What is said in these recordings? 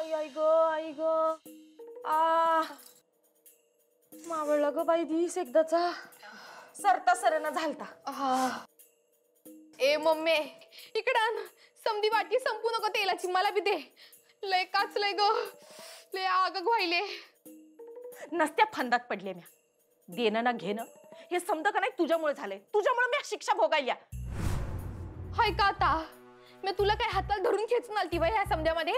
आई आई ग आई ग आ मावळला ग बाई दिस एकदाचा सरता सरना झालता। ए मम्मी इकडे आण, समधी वाटी संपू नको तेलाची, मला बी दे। लय काचलंय ग, लय आग व्हायले। नसत्या फंदात पडले म्या, देणं ना घेणं हे समज का नाही तुझ्यामुळे झालंय, तुझ्यामुळे मी शिक्षा भोगायला। हाय का आता मी तुला काय हातात धरून खेचून आलती बाई ह्या समध्यामध्ये,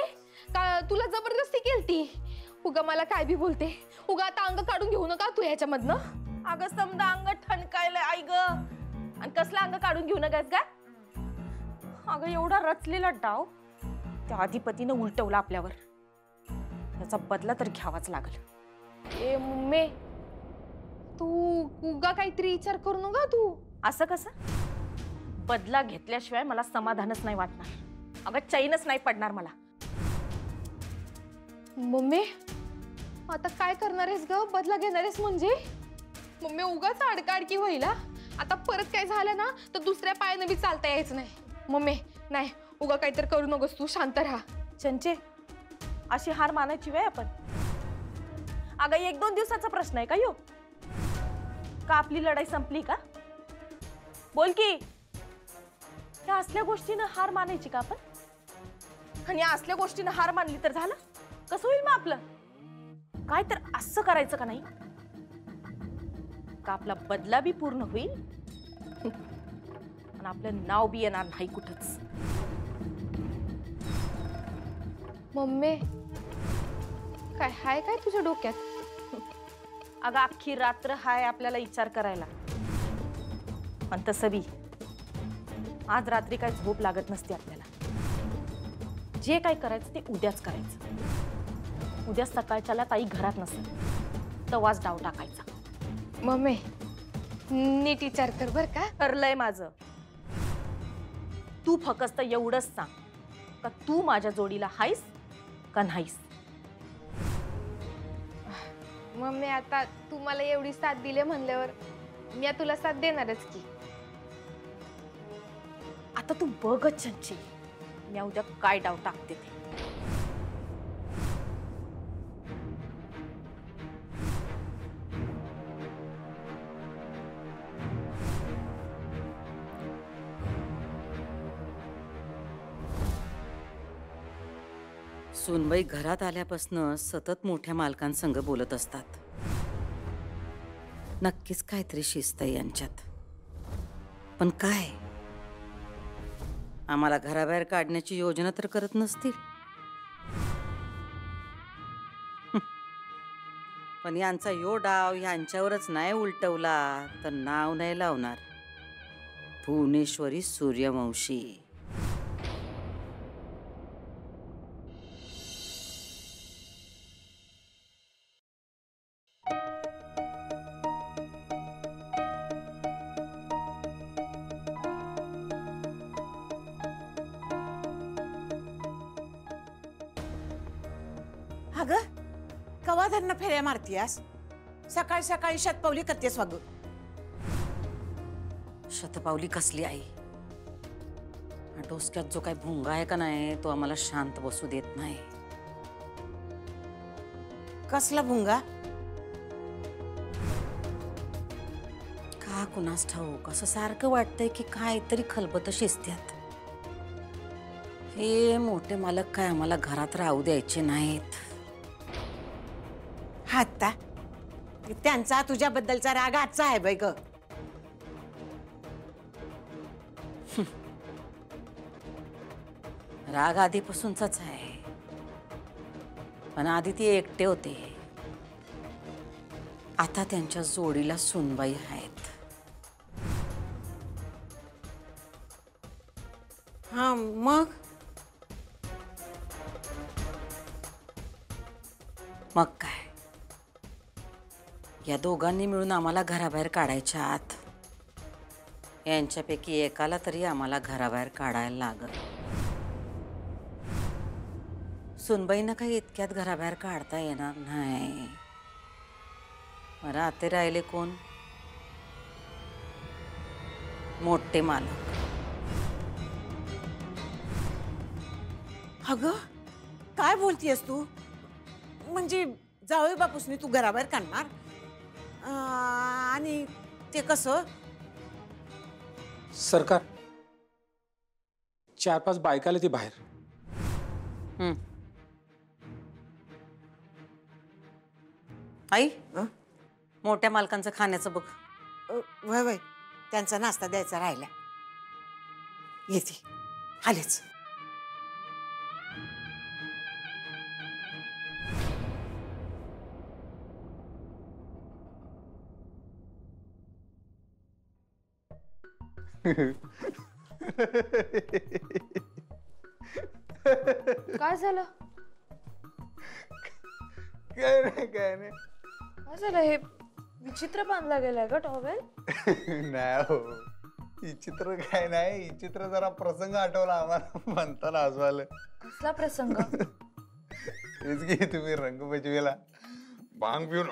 का तुला जबरदस्ती केलती? उगा मला काय बी बोलते, उगा आता अंग काढून घेऊ नका तू ह्याच्यामधनं। अगं समजा अंग ठणकायलंय आई ग, आणि कसला अंग काढून घेऊ नकास का? अगं एवढा रचलेला डाव त्या अधिपतीनं उलटवला आपल्यावर, त्याचा बदला तर घ्यावाच लागल। ए मम्मी तू उगा काहीतरी विचार करू नका तू। असं कसं? बदला घेतल्याशिवाय मला समाधानच नाही वाटणार, अगं चैनच नाही पडणार मला। मम्मी आता काय करणार आहेस ग? बदला घेणार आहेस म्हणजे? मम्मी उगाच अडकाडकी व्हायला, आता परत काय झालं ना तर दुसऱ्या पायानं बी चालता यायचं नाही। मम्मी नाही, उगा काहीतरी करू नकोस तू, शांत राहा। चंचे अशी हार मानायची वेळ आपण? अगं 1-2 दिवसाचा प्रश्न आहे का यो? का आपली लढाई संपली का? बोल की, या असल्या गोष्टीनं हार मानायची का आपण? आणि या असल्या गोष्टीनं हार मानली तर झालं? कसं होईल मग आपलं? काय तर असं करायचं का नाही का आपला बदला बी पूर्ण होईल आणि आपलं नाव बी येणार नाही कुठंच। मम्मी काय हाय काय तुझ्या डोक्यात? अगं अख्खी रात्र हाय आपल्याला विचार करायला, पण तसं बी आज रात्री काय झोप लागत नसते आपल्याला। जे काय करायचं ते उद्याच करायचं। उद्या सकाळच्याला ताई घरात नसेल तवाच डाव टाकायचा। मम्मी नीट विचार कर बर का? ठरलंय माझं। तू फक्त एवढंच सांग का तू माझ्या जोडीला हायस का नाहीस? मम्मी आता तू मला एवढी साथ दिली म्हणल्यावर मी तुला साथ देणारच की। आता तू बघच चंची, मी उद्या काय डाव टाकते ते। सुनबाई घरात आल्यापासून सतत मोठ्या मालकांसंग बोलत असतात। नक्कीच काहीतरी शिस्त आहे यांच्यात, पण काय आम्हाला घराबाहेर काढण्याची योजना तर करत नसतील। पण यांचा यो डाव यांच्यावरच नाही उलटवला तर नाव नाही लावणार भुवनेश्वरी सूर्यवंशी। अगं कवा धरणं फेऱ्या मारतीयास? सकाळी सकाळी शतपावली करतेस वाग? शतपावली कसली आई? डोसक्यात जो काही भुंगा आहे का नाही तो आम्हाला शांत बसू देत नाही। कसला भुंगा? का कुणास ठाऊक असं सारखं वाटतंय की काहीतरी खलबत शिजत्यात। हे मोठे मालक काय आम्हाला घरात राहू द्यायचे नाहीत। आता त्यांचा तुझ्याबद्दलचा राग आजचा आहे बाई ग। राग आधीपासूनचाच आहे, पण आधी ते एकटे होते, आता त्यांच्या जोडीला सुनबाई आहेत। हा मग मग काय, या दोघांनी मिळून आम्हाला घराबाहेर काढायच्या आत यांच्यापैकी एकाला तरी आम्हाला घराबाहेर काढायला लागल। सुनबाईंना काही इतक्यात घराबाहेर काढता येणार नाही। मला आते राहिले कोण? मोठे मालक। अगं काय बोलतीयस तू? म्हणजे जावई बापूसनी तू घराबाहेर काढणार? आणि ते कसं? सरकार 4-5 बायकाला ती बाहेर. आई हं? मोठ्या मालकांचं खाण्याचं बघ. वय वय त्यांचा नाश्ता द्यायचा राहिला. येते आलेच. काय झालं? काय नाही काय नाही. काय झालं? हे विचित्र बांधला गेलाय का टॉवेल? नाही हो, ही चित्र काय नाही, ही चित्र जरा प्रसंग आठवला आम्हाला म्हणताना हसवायला. कसला प्रसंग? तेच की तुम्ही रंगपंचमीला भांग पिऊन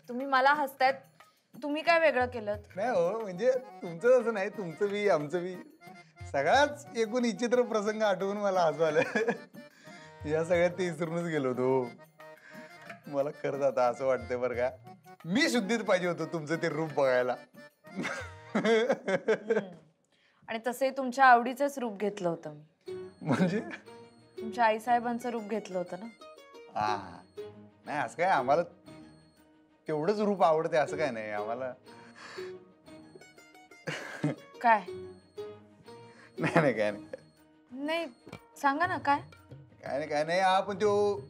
तुम्ही मला हसतायत. तुम्ही काय वेगळं केलं? नाही हो, म्हणजे तुमचं असं नाही, तुमचं बी आमचं बी सगळाच एकूण विचित्र प्रसंग आठवून मला हसवायला. या सगळ्यात ते विसरूनच गेलो होतो. मला खरंच आता असं वाटतंय बरं का, मी शुद्धीत पाहिजे होतो तुमचं ते रूप बघायला. आणि तसे तुमच्या आवडीचंच रूप घेतलं होतं मी. म्हणजे तुमच्या आईसाहेबांचं रूप घेतलं होतं ना. हा नाही, असं काय आम्हाला तेवढंच रूप आवडते असं काय नाही आम्हाला. काय? नाही नाही काय नाही नाही सांगा ना. काय काय नाही. हा पण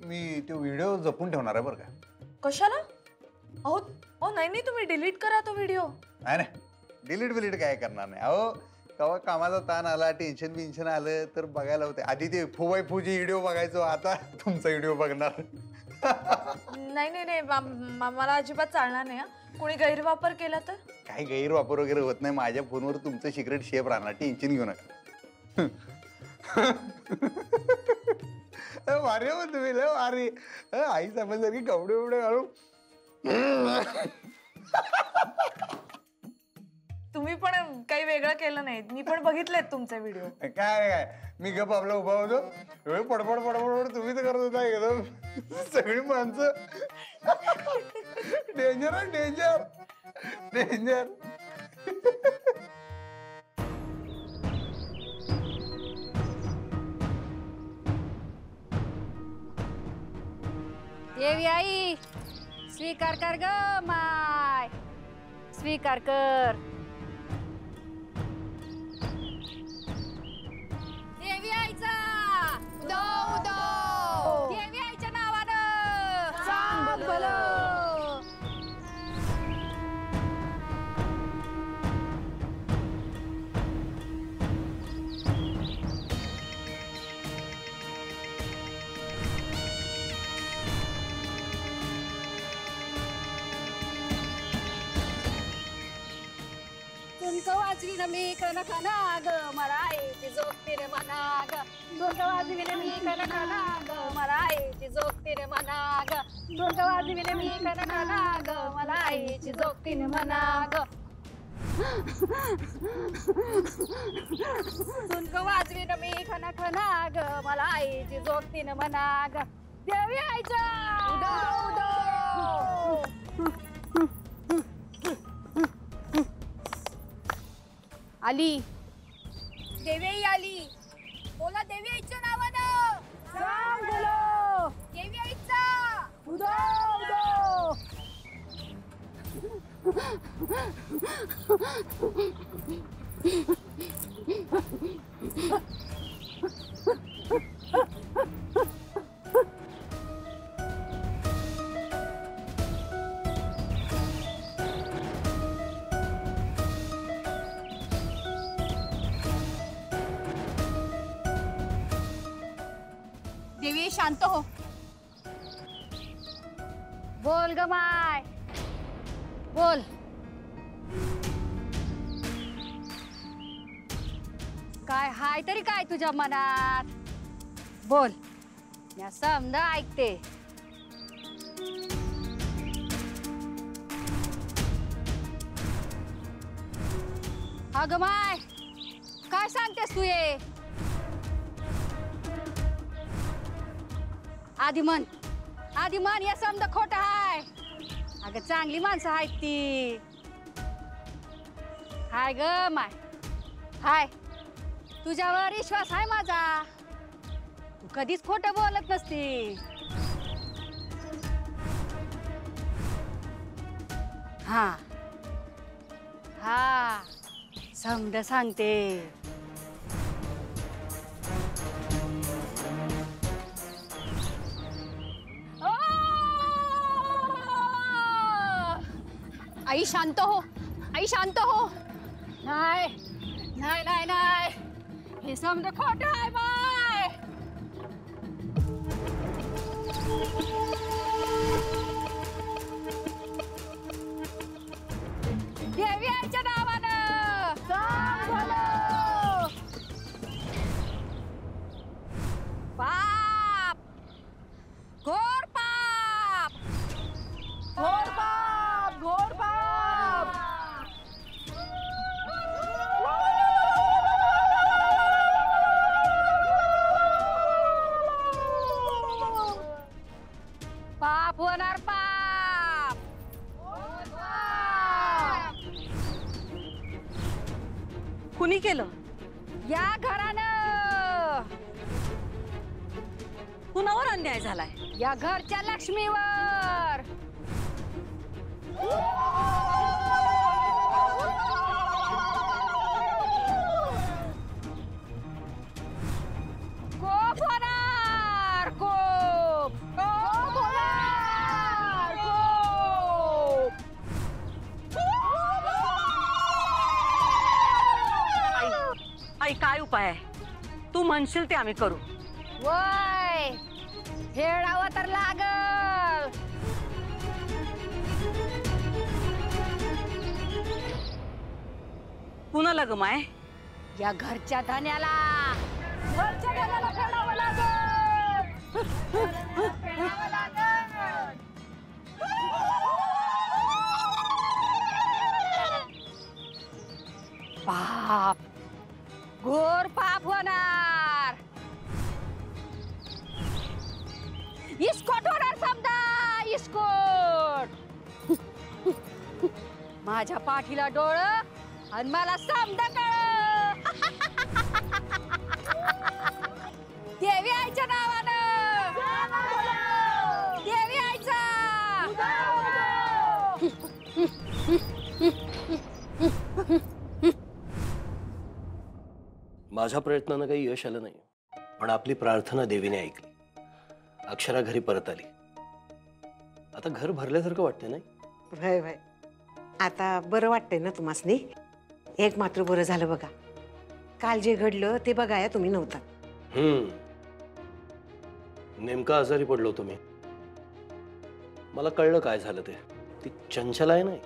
मी तो व्हिडिओ जपून ठेवणार आहे बरं का. कशाला? अहो नाही तुम्ही डिलीट करा तो व्हिडिओ. नाही नाही, डिलीट काय करणार नाही. अहो तेव्हा कामाचा ताण आला, टेन्शन आलं तर बघायला होते. आधी ते फुबाई फुजी व्हिडिओ बघायचो, आता तुमचा व्हिडिओ बघणार. नाही मला अजिबात चालणार नाही. कोणी गैरवापर केला तर? काही गैरवापर वगैरे होत नाही. माझ्या फोनवर तुमचं सिक्रेट शेप राहणार, टेन्शन घेऊ नका. भारी हो तुम्ही, लय भारी. आई साहेबांसारखी कपडे बिपडे घालून. तुम्ही पण काही वेगळं केलं नाही. मी पण बघितलेत तुमचे व्हिडिओ. काय मी गप आपला उभा होतो, पडपड तुम्ही तर करत होता एकदम. सगळी माणसं डेंजर आहे, डेंजर. देवी आई स्वीकार कर ग माय, स्वीकार कर. देवी आईचा देवी आईच्या नावानं सांग भलं. झुणक वाजवी न मी कन खाना ग मला आईची जोगती रे म्हणा ग. झुणक वाजवी न मी कन खाना ग मला आईची जोगती रे म्हणा ग. झुणक वाजवी न मी कन खाना ग मला आईची जोगती रे म्हणा ग. झुणक वाजवी न मी कन खाना ग मला आईची जोगती रे म्हणा ग. देवी आईचा आली. देवी आई आली. बोला देवी आईच्या नावानं सांग बोलो. देवी आईचा उदो उदो. देवी शांत हो. बोल ग माय बोल. काय हाय तरी काय तुझ्या मनात? बोल, मी समजा ऐकते. अगं माय काय सांगतेस तू? ये आधी म्हण या समजा खोट हाय. अगं चांगली माणसं आहेत ती. हाय ग माय हाय. तुझ्यावर विश्वास आहे माझा. तू कधीच खोटं बोलत नसती. हा हा समद सांगते. आई शांत हो. आई शांत हो. नाही नाही नाही नाही हे समज खोट आहे बाय. देवी आईच्या नावानं सांग भलं. पाप घोर पाप घोर पाप घोर पाप. पाप होणार पाप. कुणी केलं? या घरानं कुणावर अन्याय झालाय? या घरच्या लक्ष्मीवर. कोप होणार कोप कोप होणार कोप. आई काय उपाय आहे? तू म्हणशील ते आम्ही करू. वय हेडावं तर लागल. कुणाला ग माय? या घरच्या धान्याला घरच्या धान्याला फेडावं लागल. फेडावं लागल. पाप घोर पाप होणार. इस्कोट होणार समजा इस्कोट. माझ्या पाठीला डोळं आणि मला समजा कळ. देवी आईच्या नावानं देवी आईचा. माझ्या प्रयत्नानं काही यश आलं नाही, पण आपली प्रार्थना देवीने ऐकली. अक्षरा घरी परत आली. आता घर भरल्यासारखं वाटतंय नाही? व्हय व्हय. आता बरं वाटतंय ना तुम्हासनी? एक मात्र बरं झालं बघा. काल जे घडलं ते बघाया तुम्ही नव्हता. नेमका आजारी पडलो होतो मी. मला कळलं काय झालं ते. ती चंचल आहे नाही,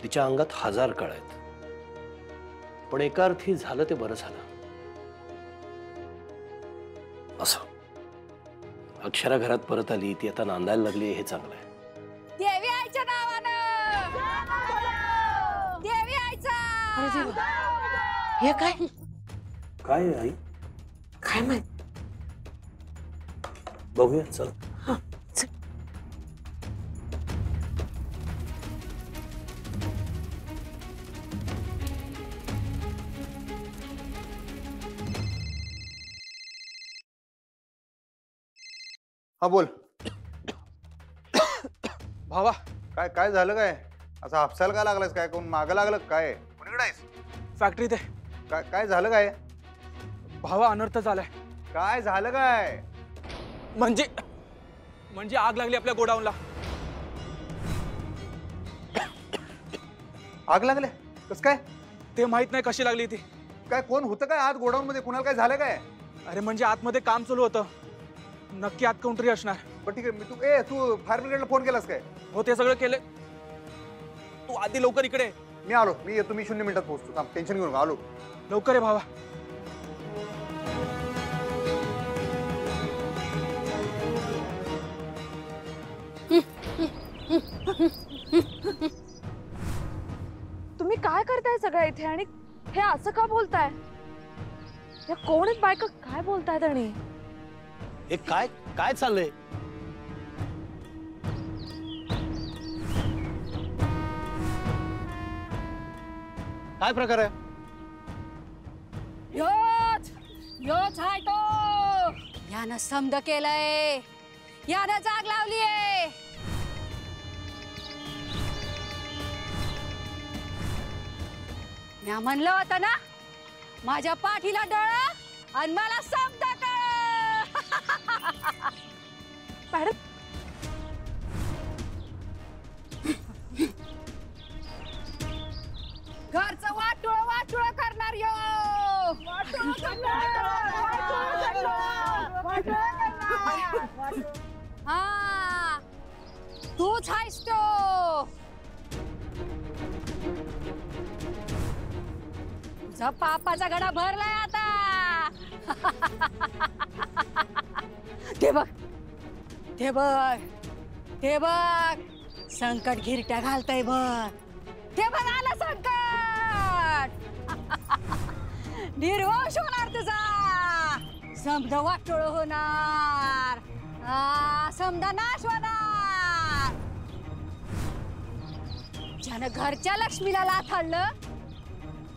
तिच्या अंगात 1000 कळ आहेत. पण एका अर्थी झालं ते बरं झालं. असं अक्षरा घरात परत आली, ती आता नांदायला लागली, हे चांगलं आहे. देवी आईच्या नावानं देवी आईचा. हे काय काय आई? काय माहित? बघूया चल. हा बोल. भावा काय काय झालं काय? असं हापसायला काय लागलायस? काय कोण मागं लागलं काय? कुणीकडे आहेस? फॅक्टरीत आहे. काय काय झालं काय? भावा अनर्थ झालाय. काय झालं काय? म्हणजे आग लागली आपल्या गोडाऊनला. आग लागल्या? कस काय? ते माहित नाही कशी लागली ती. काय कोण होतं काय आत गोडाऊन मध्ये? कुणाला काय झालं काय? अरे म्हणजे आतमध्ये काम चालू होतं. नक्की आत कोणतरी असणार. पण ठीक आहे, तू फायर ब्रिगेडला फोन केलास काय? हो ते सगळं केलं. तू आधी लवकर इकडे. मी आलो. मी येतो. मी 0 मिनिटात पोहोचतो. टेन्शन घेऊ नका. आलो लवकर आहे भावा. तुम्ही काय करताय सगळ्या इथे आणि हे असं का बोलताय? या कोण आहेत बायका? काय बोलतायत? आणि हे काय काय चाललंय? काय प्रकार आहे? योच योच हाय तो. यानं समद केलंय, यानं जाग लावलीये. म्या म्हणलं होतं ना, माझ्या पाठीला डोळा आणि मला समद कळ. मॅडम घरचं वाटुळ वाटुळ करणार यो. हा तूच आहेस तो. तुझा पापाचा गडा भरलाय आता. ते बघ ते बघ ते बघ संकट घिरट्या घालतय बघ. ते बघ आलं संकट. निर्वंश होणार तुझा. समद वाटोळ होणार. समद नाश होणार. ज्यानं घरच्या लक्ष्मीला लाथाडलं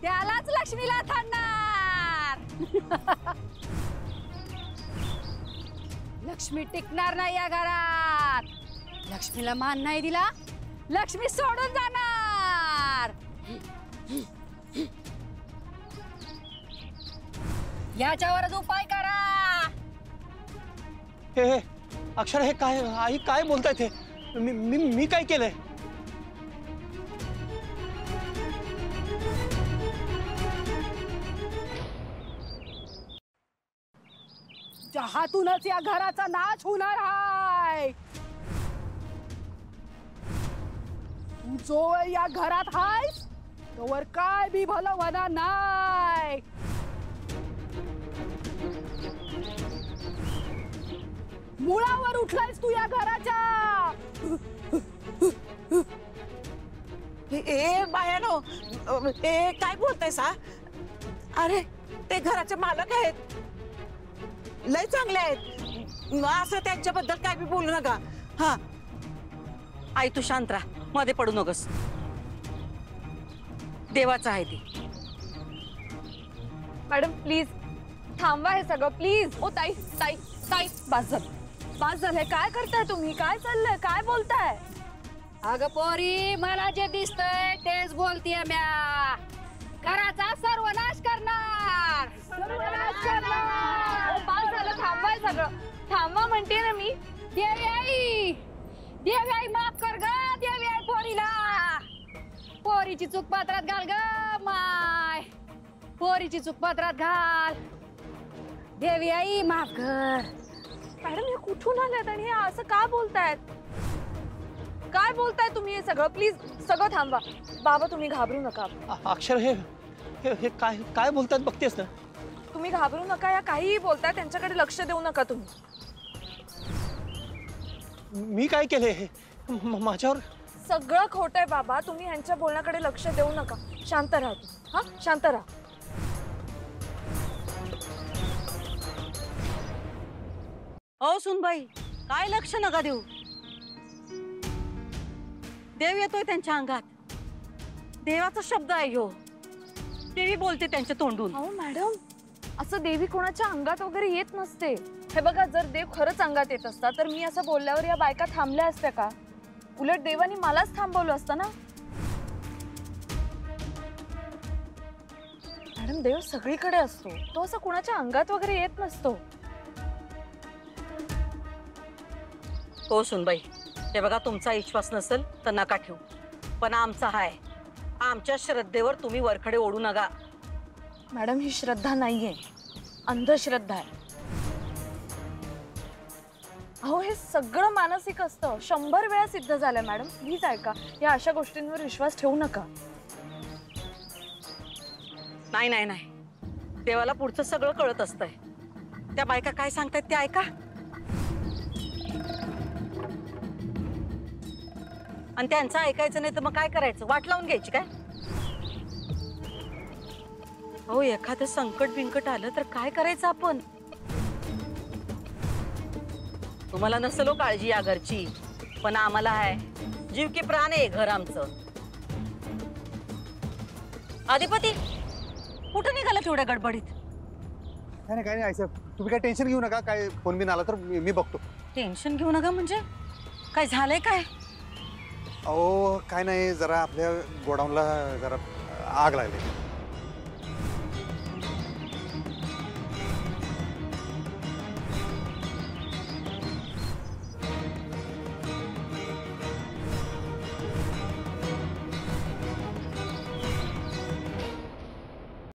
त्यालाच लक्ष्मीला थांडणार. लक्ष्मी टिकणार नाही या घरात. लक्ष्मीला मान नाही दिला, लक्ष्मी सोडून जाणार. याच्यावरच उपाय करा. हे अक्षर, हे काय आई काय बोलतायत? हे मी मी मी काय केलंय? हातूनच या घराचा नाश होणार आहे. तू जो या घरात आहेस तोवर काय बी भलं होणार नाही. मुळावर उठलायस तू या घराच्या. ए बायानो, ए काय बोलताय सा? अरे ते घराचे मालक आहेत, लय चांगले आहेत. असं त्यांच्याबद्दल काय बी बोलू नका. हा आई तू शांत राहा, मध्ये पडू नकोस. देवाचं आहे ती. मॅडम प्लीज थांबवा हे सगळं प्लीज. ओ ताई ताई ताई बस झालं बस झालंय. काय करताय तुम्ही? काय चाललंय? काय बोलताय? अगं पोरी, मला जे दिसतंय तेच बोलतीये म्या. घराचा सर्वनाश करणार. सर्वनाश करणार. ओ, बस झालं, थांबवाय सगळं. थांबवा म्हणते ना मी. देवी आई, देवी आई माफ कर ग. देवी आई पोरीला. पोरीची चूक पात्रात घाल ग माय. पोरीची चूक पात्रात घाल. देवी आई माफ कर. मॅडम हे कुठून आल्यात आणि हे असं का बोलतायत? काय बोलताय तुम्ही हे सगळं? प्लीज सगळं थांबवा. बाबा तुम्ही घाबरू नका. अक्षर, हे हे काय काय बोलतात बघतेस ना? तुम्ही घाबरू नका. या काहीही बोलताय त्यांच्याकडे लक्ष देऊ नका तुम्ही. मी काय केलंय? हे माझ्यावर सगळं खोटं आहे बाबा. तुम्ही ह्यांच्या बोलण्याकडे लक्ष देऊ नका. शांत राहा. हा शांत राहा. ओ सुनबाई, काय लक्ष नका देऊ. देव येतोय त्यांच्या अंगात. देवाचा शब्द आहे ह्यो. देवी बोलते त्यांच्या तोंडून. अहो मॅडम, असं देवी कोणाच्या अंगात वगैरे येत नसते. हे बघा, जर देव खरंच अंगात येत असता तर मी असं बोलल्यावर या बायका थांबल्या असत्या का? उलट देवानी मलाच थांबवलं असतं ना. मॅडम, देव सगळीकडे असतो. तो असं कोणाच्या अंगात वगैरे येत नसतो. हो सुनबाई, हे बघा, तुमचा विश्वास नसेल तर नका ठेवू, पण आमचा आहे. आमच्या श्रद्धेवर तुम्ही वरखडे ओढू नका. मॅडम, ही श्रद्धा नाहीये, अंधश्रद्धा आहे. अहो हे सगळं मानसिक असतं. 100 वेळा सिद्ध झालंय मॅडम. प्लीज ऐका, या अशा गोष्टींवर विश्वास ठेवू नका. नाही नाही नाही, देवाला पुढचं सगळं कळत असतंय. त्या बायका काय सांगतायत ते ऐका. आणि त्यांचं ऐकायचं नाही तर मग काय करायचं? वाट लावून घ्यायची काय? हो, एखादं संकट बिंकट आलं तर काय करायचं आपण? तुम्हाला नसलो काळजी या घरची, पण आम्हाला आहे. जीव की प्राण आहे घर आमचं. अधिपती कुठं निघाला तेवढ्या गडबडीत? काय नाही आईसाहेब, तुम्ही काय टेन्शन घेऊ नका. काय फोन बिन आला तर मी बघतो. टेन्शन घेऊ नका म्हणजे काय झालंय काय? अहो काय नाही, जरा आपल्या गोडाऊनला जरा आग लागली.